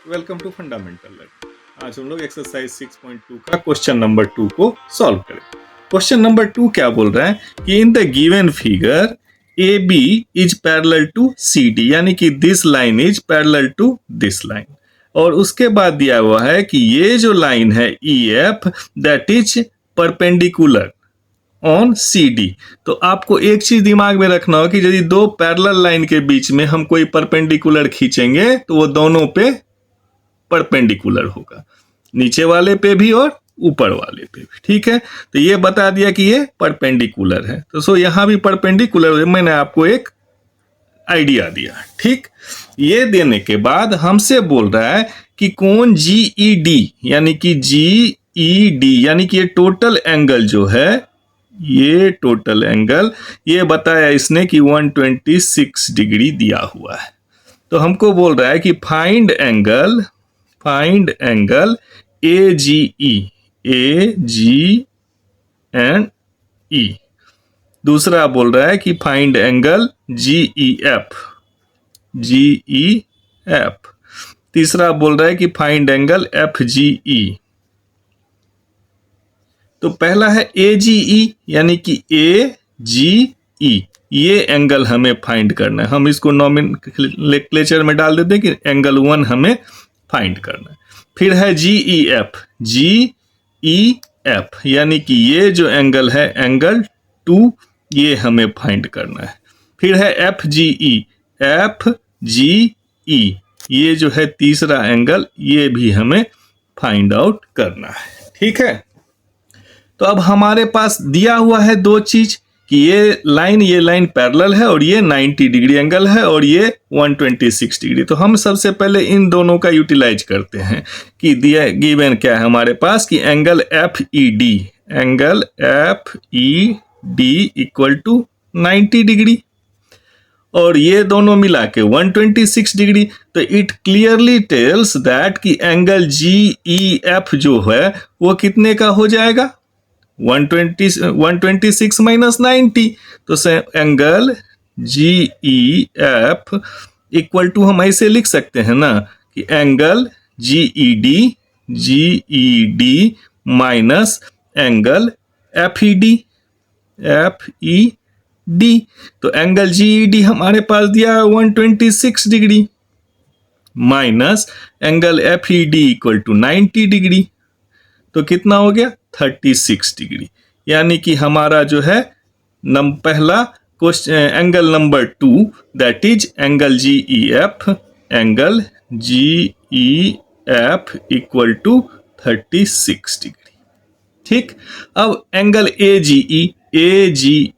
Welcome to fundamental learning. आज हम लोग एक्सरसाइज 6.2 का क्वेश्चन नंबर 2 को सॉल्व करें। क्वेश्चन नंबर 2 क्या बोल रहा है कि in the given figure A B is parallel to C D, यानी कि this line is parallel to this line. और उसके बाद दिया हुआ है कि ये जो लाइन है E F that is perpendicular on C D. तो आपको एक चीज दिमाग में रखना हो कि यदि दो पैरेलल लाइन के बीच में हम कोई परपेंडिकुलर खींचेंगे तो वो दोनों पे परपेंडिकुलर होगा, नीचे वाले पे भी और ऊपर वाले पे भी। ठीक है, तो ये बता दिया कि ये परपेंडिकुलर है, तो सो यहां भी परपेंडिकुलर है। मैंने आपको एक आइडिया दिया। ठीक, ये देने के बाद हमसे बोल रहा है कि कोण जी ई डी, यानी कि जी ई डी यानी कि ये टोटल एंगल जो है, ये टोटल एंगल ये बताया इसने कि 126 डिग्री दिया हुआ है। तो हमको बोल रहा है कि find angle A G and E. दूसरा बोल रहा है कि find angle G E F. तीसरा बोल रहा है कि find angle F G E. तो पहला है ए जी ई, यानी कि ए जी ई, ये एंगल हमें फाइंड करना है। हम इसको नॉमेनक्लेचर में डाल देते हैं कि एंगल 1 हमें फाइंड करना है। फिर है जी ई एफ, यानी कि ये जो एंगल है एंगल 2, ये हमें फाइंड करना है। फिर है एफ जी ई, ये जो है तीसरा एंगल, ये भी हमें फाइंड आउट करना है। ठीक है, तो अब हमारे पास दिया हुआ है दो चीज कि ये लाइन पैरेलल है और ये 90 डिग्री एंगल है और ये 126 डिग्री। तो हम सबसे पहले इन दोनों का यूटिलाइज करते हैं कि दिया गिवन क्या है हमारे पास कि angle F E D equal to 90 degree और ये दोनों मिला के 126 डिग्री। तो इट क्लियरली टेल्स दैट कि एंगल जी ई एफ जो है वो कितने का हो जाएगा, 126 माइनस 90। तो angle G E F equal to हम ऐसे लिख सकते हैं ना कि angle G E D minus angle F E D. तो एंगल जी ई डी हमारे पास दिया है 126 degree minus angle F E D equal to 90 degree. तो कितना हो गया 36 डिग्री। यानी कि हमारा जो है पहला question angle number 2 that is angle G E F equal to 36 degree. ठीक, अब एंगल ए जी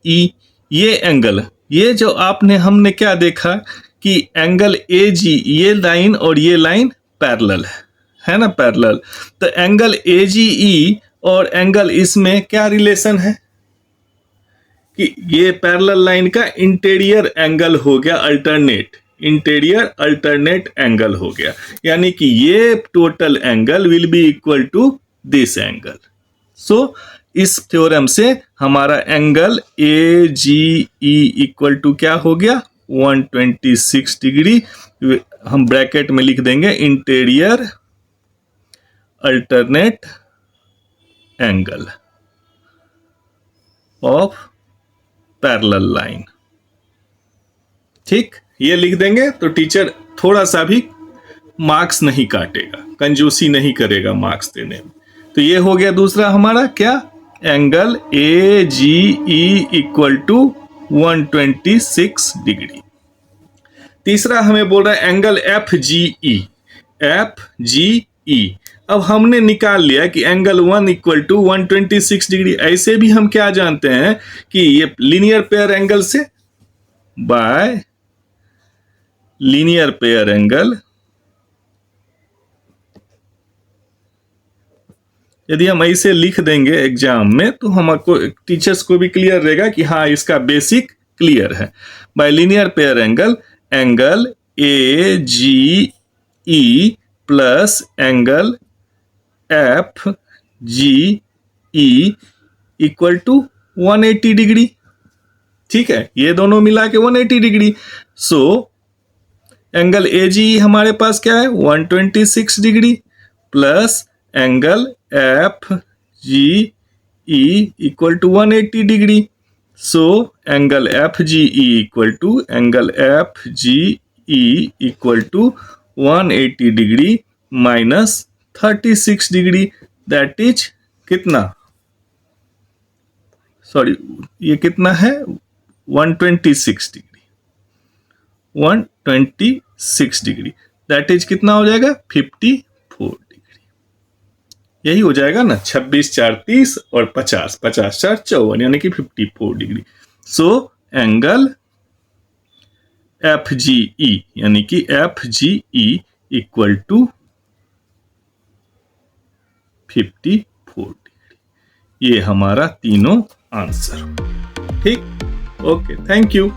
ई ये एंगल, ये जो हमने क्या देखा कि एंगल ए जी, ये लाइन और ये लाइन पैरेलल है ना, पैरेलल। तो एंगल ए जी ई और एंगल इसमें क्या रिलेशन है कि ये पैरेलल लाइन का इंटीरियर एंगल हो गया, अल्टरनेट एंगल हो गया, यानी कि ये total angle will be equal to this angle. So इस थ्योरम से हमारा angle A G E equal to क्या हो गया 126 डिग्री। हम ब्रैकेट में लिख देंगे interior alternate angle of parallel line. ठीक, ये लिख देंगे तो टीचर थोड़ा सा भी मार्क्स नहीं काटेगा, कंजूसी नहीं करेगा मार्क्स देने में। तो ये हो गया दूसरा हमारा क्या, angle A G E equal to 126 degree. तीसरा हमें बोल रहा है एंगल एफ जी ई। अब हमने निकाल लिया कि एंगल 1 इक्वल टू 126 डिग्री। ऐसे भी हम क्या जानते हैं कि ये लीनियर पेयर एंगल से, बाय लीनियर पेयर एंगल, यदि हम ऐसे लिख देंगे एग्जाम में तो हमको टीचर्स को भी क्लियर रहेगा कि हाँ इसका बेसिक क्लियर है। By linear pair angle, angle A G E plus angle F G E equal to 180 degree. ठीक है, ये दोनों मिला के 180 डिग्री। सो एंगल ए जी हमारे पास क्या है 126 degree plus angle F G E equal to 180 degree. So angle FGE equal to 180 degree minus 36 degree, that is कितना, सॉरी ये कितना है 126 डिग्री, 126 डिग्री दैट इज कितना हो जाएगा 54 डिग्री. यही हो जाएगा ना 26 4 30 और 50 50 4 54 यानी कि 54 degree. So angle F G E यानी कि F G E equal to 54 degree. ये हमारा तीनों आंसर. ठीक, ओके, थैंक यू.